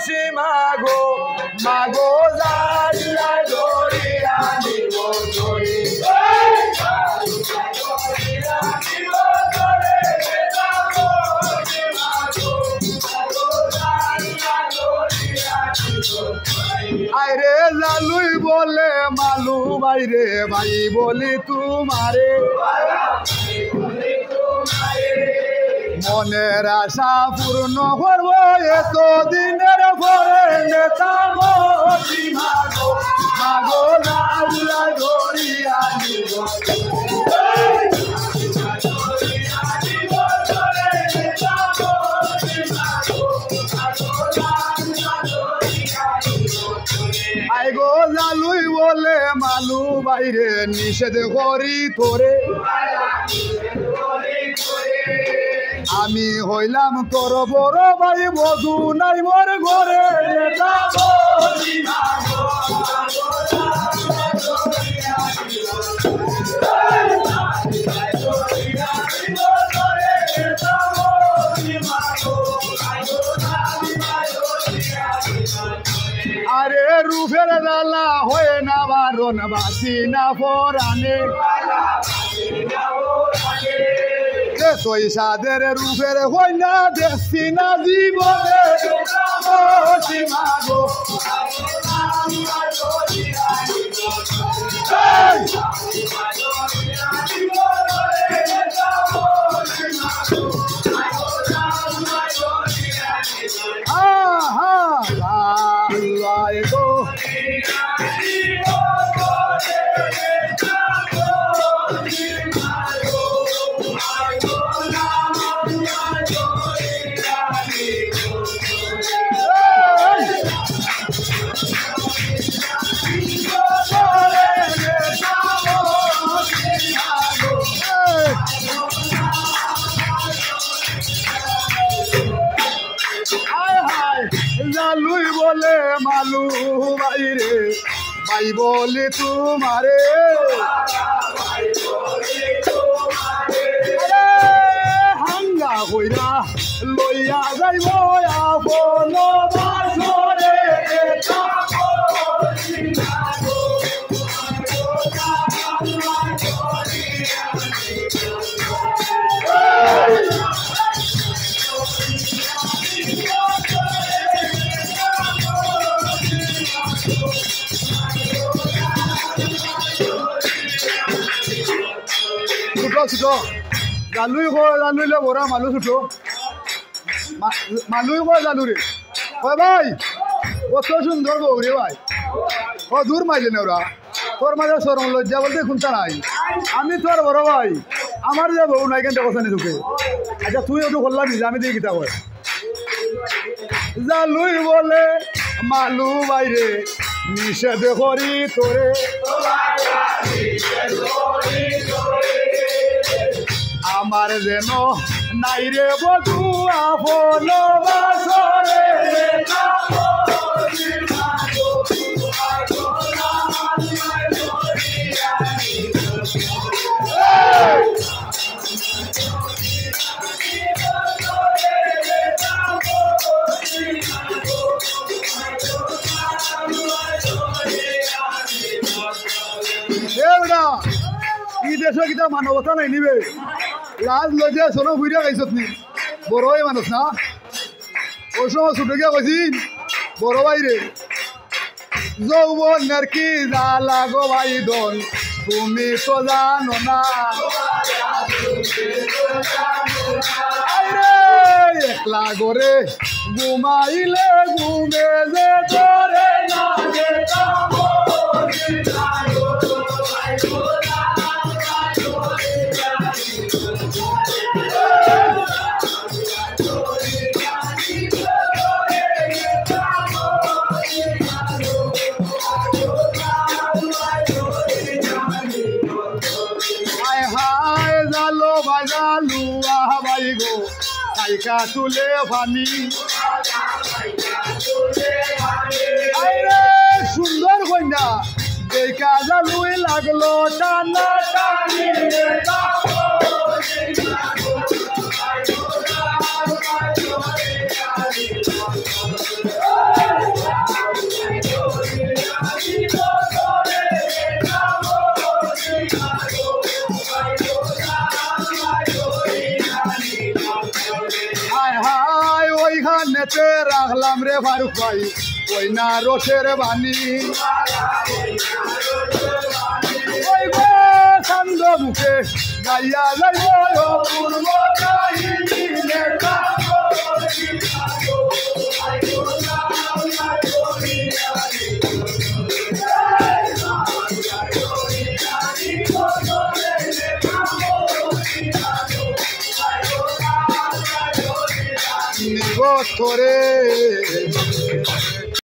বসি মাগো মাগো জালিয়া ধরিয়া নিব ধরি আইরে লালুই বলে মালু বাইরে ভাই বলি তোমারে মনের আশা পূর্ণ করব এত দিনের পরে নেতা বসি মাগো মাগো জালিয়া ধরিয়া নিব আইগো জালুই বলে মালু বাইরে নিষেধ করি তোরে আমি হইলাম তোর বড় ভাই বধু নাই মোর ঘরে আরে রূপের ডালা হয়ে না বারণ বাসি না পরানে তুই সাদের রূপের হই না দেখছি না জীবনে মাগো জালুই বলে মালু বাইরে ভাই বলে তোমারে হাঙ্গা কইরা লইয়া যাইব আপন বাসরে ছোট জালুই কয় জালুইলে বড়া মালু ছোট মালুই কয় জালু রে কয় ভাই কত সুন্দর বউ রে ভাই ও দূর মাইলেন ওরা তোর মাঝে সরম লজ্জা বলতে খুঁজতে নাই আমি তোর বড় ভাই আমার যে বউ নাই কেন কথা নেই তোকে আচ্ছা তুই ওটু করলাম নিজে আমি দিয়ে গীতা কয় জালুই বলে মালু বাইরে নিষেধ করি তোরে আমার যেন নাই রে বধু আপন বাসরে ই দেশে কিতা মানবতা নাই নিবে লাজ লজ্জা সোনো ঘুরে গাইছত নি বড় মানুষ না ওই সময় ছোট গিয়া কইছিন বড় ভাইরে যৌবনের কি জ্বালা গো ভাই দন তুমি তো জানো না একলা করে ঘুমাইলে ঘুমে যে তোরে না বাজালু আহাবাই গো কাইকা তুলে পানি সুন্দর কন্যা দেখা জালুই লাগলো টানা টানি চেপে রাখলাম রে ফারুক ভাই ওই না রসের বাণী ওই গো ছন্দ মুখে গাইয়া যাইব পূর্ব কাহিনী লেখা নিবছরে